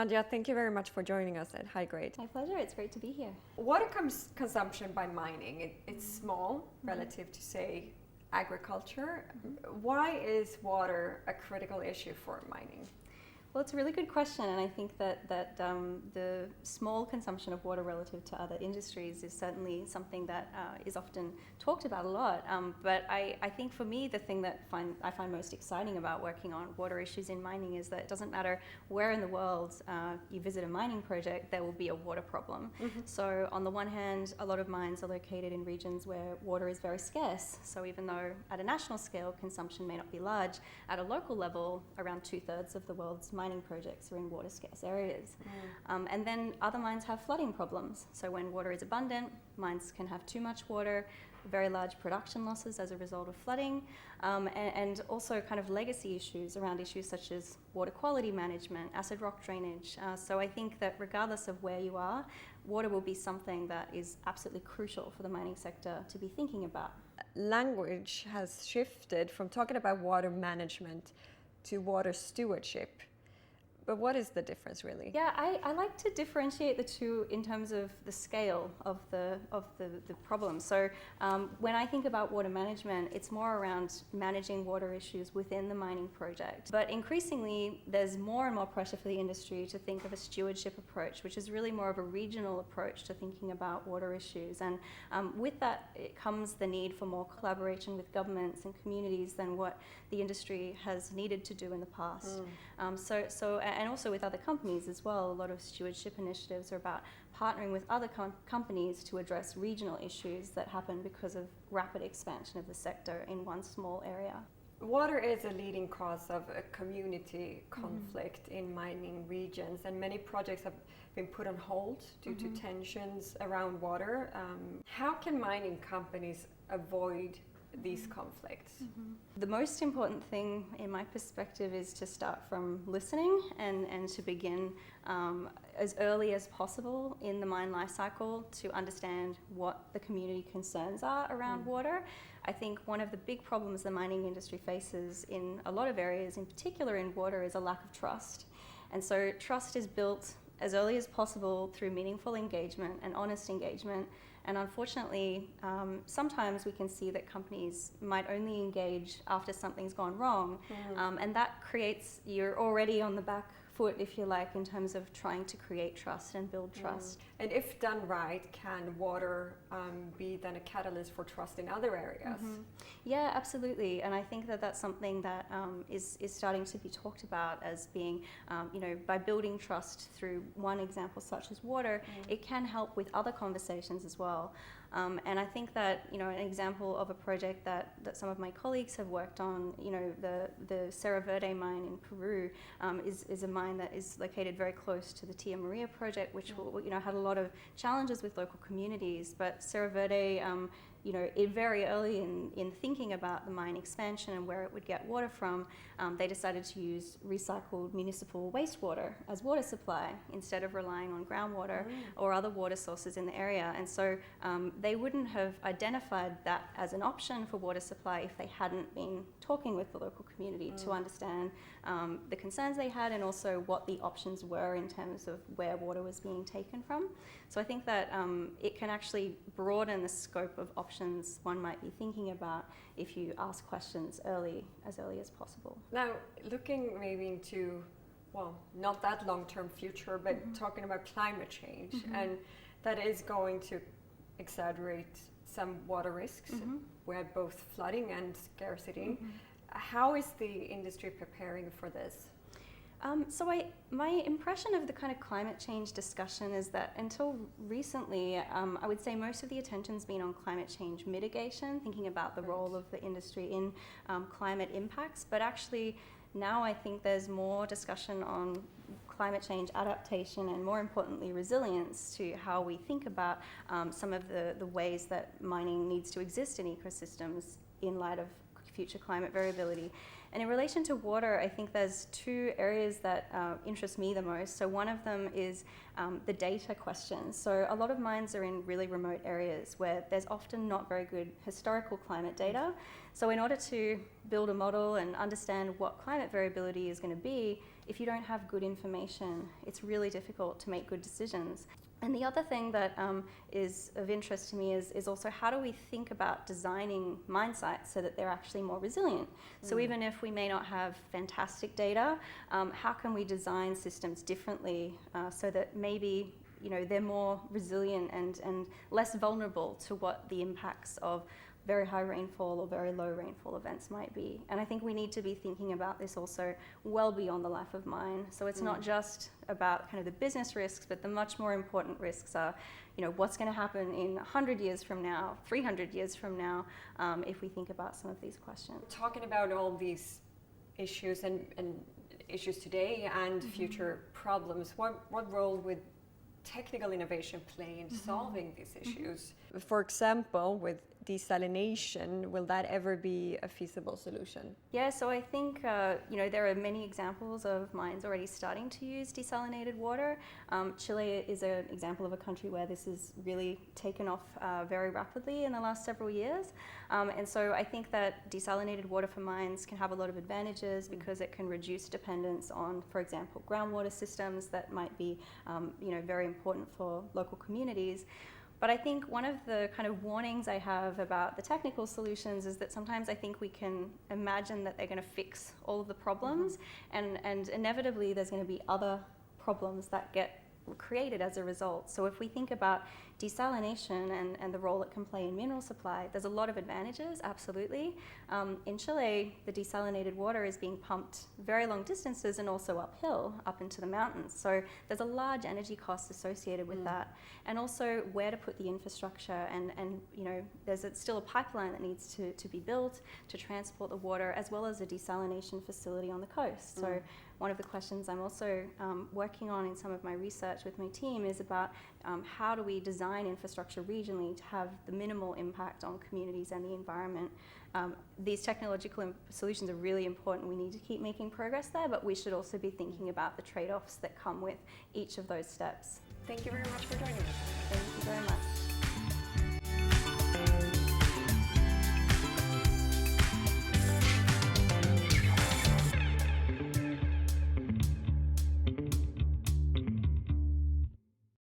Nadja, thank you very much for joining us at HighGrade. My pleasure, it's great to be here. Water consumption by mining, it's small relative to, say, agriculture. Why is water a critical issue for mining? Well, it's a really good question, and I think that the small consumption of water relative to other industries is certainly something that is often talked about a lot. But I think for me, the thing that I find most exciting about working on water issues in mining is that it doesn't matter where in the world you visit a mining project, there will be a water problem. So on the one hand, a lot of mines are located in regions where water is very scarce. So even though at a national scale consumption may not be large, at a local level, around 2/3 of the world's mining projects are in water scarce areas. And then other mines have flooding problems. So when water is abundant, mines can have too much water, very large production losses as a result of flooding, and also kind of legacy issues around issues such as water quality management, acid rock drainage. So I think that regardless of where you are, water will be something that is absolutely crucial for the mining sector to be thinking about. Language has shifted from talking about water management to water stewardship. But what is the difference, really? Yeah, I like to differentiate the two in terms of the scale of the problem. So when I think about water management, it's more around managing water issues within the mining project. But increasingly, there's more and more pressure for the industry to think of a stewardship approach, which is really more of a regional approach to thinking about water issues. And with that, it comes the need for more collaboration with governments and communities than what the industry has needed to do in the past. And also with other companies as well. A lot of stewardship initiatives are about partnering with other companies to address regional issues that happen because of rapid expansion of the sector in one small area. Water is a leading cause of a community conflict in mining regions, and many projects have been put on hold due to tensions around water. How can mining companies avoid these conflicts? The most important thing in my perspective is to start from listening and to begin as early as possible in the mine life cycle to understand what the community concerns are around water. I think one of the big problems the mining industry faces in a lot of areas, in particular in water, is a lack of trust. And so trust is built as early as possible through meaningful engagement and honest engagement. And unfortunately, sometimes we can see that companies might only engage after something's gone wrong. And that creates, you're already on the back foot, if you like, in terms of trying to create trust and build trust. And if done right, can water be then a catalyst for trust in other areas? Yeah, absolutely. And I think that that's something that is starting to be talked about as being, by building trust through one example such as water, it can help with other conversations as well. And I think that, an example of a project that some of my colleagues have worked on, the Cerro Verde mine in Peru is a mine that is located very close to the Tia Maria project, which had a lot of challenges with local communities. But Cerro Verde, very early in thinking about the mine expansion and where it would get water from, they decided to use recycled municipal wastewater as water supply instead of relying on groundwater or other water sources in the area. And so they wouldn't have identified that as an option for water supply if they hadn't been talking with the local community to understand the concerns they had and also what the options were in terms of where water was being taken from. So I think that it can actually broaden the scope of options one might be thinking about if you ask questions as early as possible. Now, looking maybe into, not that long-term future, but talking about climate change, and that is going to exaggerate some water risks. We have both flooding and scarcity. How is the industry preparing for this? My impression of the kind of climate change discussion is that until recently, I would say most of the attention's been on climate change mitigation, thinking about the role of the industry in climate impacts. But actually, now I think there's more discussion on climate change adaptation and, more importantly, resilience to how we think about some of the ways that mining needs to exist in ecosystems in light of future climate variability. And in relation to water, I think there's two areas that interest me the most. So one of them is the data question. So a lot of mines are in really remote areas where there's often not very good historical climate data. So in order to build a model and understand what climate variability is going to be, if you don't have good information, it's really difficult to make good decisions. And the other thing that is of interest to me is also how do we think about designing mine sites so that they're actually more resilient? So even if we may not have fantastic data, how can we design systems differently so that maybe they're more resilient and less vulnerable to what the impacts of very high rainfall or very low rainfall events might be. And I think we need to be thinking about this also well beyond the life of mine. So it's not just about kind of the business risks, but the much more important risks are, what's going to happen in 100 years from now, 300 years from now, if we think about some of these questions. Talking about all these issues and issues today and future problems, what role would technical innovation play in solving these issues? For example, with desalination, will that ever be a feasible solution? Yeah, so I think there are many examples of mines already starting to use desalinated water. Chile is an example of a country where this has really taken off very rapidly in the last several years. And so I think that desalinated water for mines can have a lot of advantages because it can reduce dependence on, for example, groundwater systems that might be very important for local communities. But I think one of the kind of warnings I have about the technical solutions is that sometimes I think we can imagine that they're going to fix all of the problems, and inevitably there's going to be other problems that get created as a result. So if we think about desalination and the role it can play in mineral supply, there's a lot of advantages, absolutely. In Chile, the desalinated water is being pumped very long distances and also uphill, up into the mountains. So there's a large energy cost associated with that. And also where to put the infrastructure, and there's still a pipeline that needs to be built to transport the water, as well as a desalination facility on the coast. So one of the questions I'm also working on in some of my research with my team is about how do we design infrastructure regionally to have the minimal impact on communities and the environment. These technological solutions are really important. We need to keep making progress there, but we should also be thinking about the trade-offs that come with each of those steps. Thank you very much for joining us. Thank you very much.